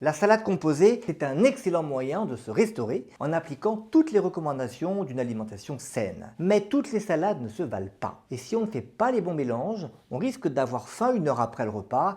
La salade composée est un excellent moyen de se restaurer en appliquant toutes les recommandations d'une alimentation saine. Mais toutes les salades ne se valent pas. Et si on ne fait pas les bons mélanges, on risque d'avoir faim 1 heure après le repas,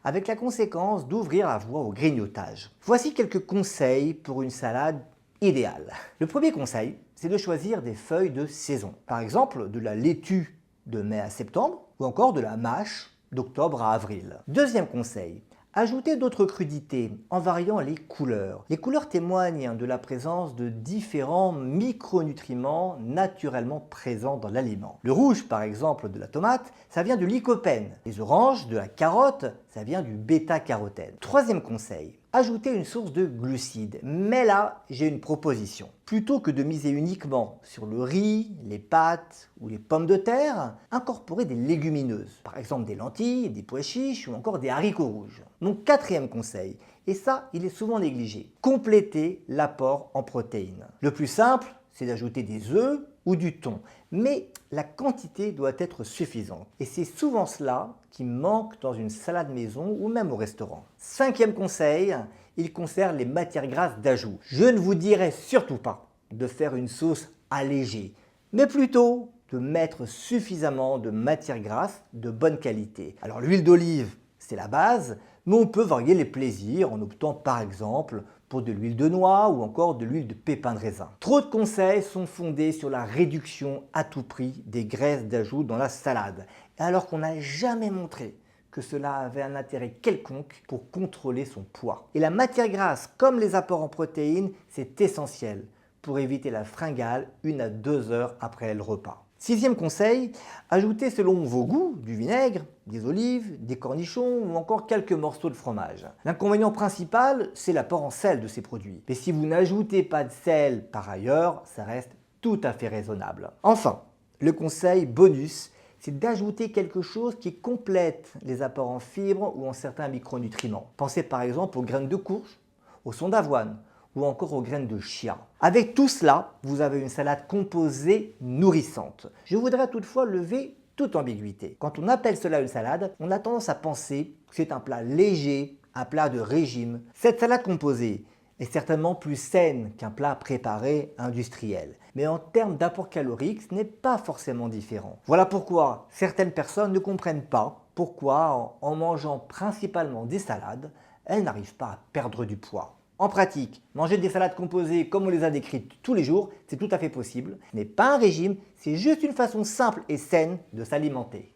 avec la conséquence d'ouvrir la voie au grignotage. Voici quelques conseils pour une salade idéale. Le premier conseil, c'est de choisir des feuilles de saison. Par exemple, de la laitue de mai à septembre ou encore de la mâche d'octobre à avril. Deuxième conseil, ajoutez d'autres crudités en variant les couleurs. Les couleurs témoignent de la présence de différents micronutriments naturellement présents dans l'aliment. Le rouge, par exemple, de la tomate, ça vient de lycopène. Les oranges, de la carotte, ça vient du bêta-carotène. Troisième conseil, ajoutez une source de glucides. Mais là, j'ai une proposition. Plutôt que de miser uniquement sur le riz, les pâtes ou les pommes de terre, incorporez des légumineuses. Par exemple des lentilles, des pois chiches ou encore des haricots rouges. Mon quatrième conseil, et ça, il est souvent négligé, complétez l'apport en protéines. Le plus simple, c'est d'ajouter des œufs ou du thon, mais la quantité doit être suffisante. Et c'est souvent cela qui manque dans une salade maison ou même au restaurant. Cinquième conseil, il concerne les matières grasses d'ajout. Je ne vous dirai surtout pas de faire une sauce allégée, mais plutôt de mettre suffisamment de matières grasses de bonne qualité. Alors l'huile d'olive, c'est la base, mais on peut varier les plaisirs en optant par exemple pour de l'huile de noix ou encore de l'huile de pépins de raisin. Trop de conseils sont fondés sur la réduction à tout prix des graisses d'ajout dans la salade, alors qu'on n'a jamais montré que cela avait un intérêt quelconque pour contrôler son poids. Et la matière grasse, comme les apports en protéines, c'est essentiel pour éviter la fringale 1 à 2 heures après le repas. Sixième conseil, ajoutez selon vos goûts du vinaigre, des olives, des cornichons ou encore quelques morceaux de fromage. L'inconvénient principal, c'est l'apport en sel de ces produits. Mais si vous n'ajoutez pas de sel par ailleurs, ça reste tout à fait raisonnable. Enfin, le conseil bonus, c'est d'ajouter quelque chose qui complète les apports en fibres ou en certains micronutriments. Pensez par exemple aux graines de courge, aux son d'avoine, ou encore aux graines de chia. Avec tout cela, vous avez une salade composée nourrissante. Je voudrais toutefois lever toute ambiguïté. Quand on appelle cela une salade, on a tendance à penser que c'est un plat léger, un plat de régime. Cette salade composée est certainement plus saine qu'un plat préparé industriel. Mais en termes d'apport calorique, ce n'est pas forcément différent. Voilà pourquoi certaines personnes ne comprennent pas pourquoi, en mangeant principalement des salades, elles n'arrivent pas à perdre du poids. En pratique, manger des salades composées comme on les a décrites tous les jours, c'est tout à fait possible. Ce n'est pas un régime, c'est juste une façon simple et saine de s'alimenter.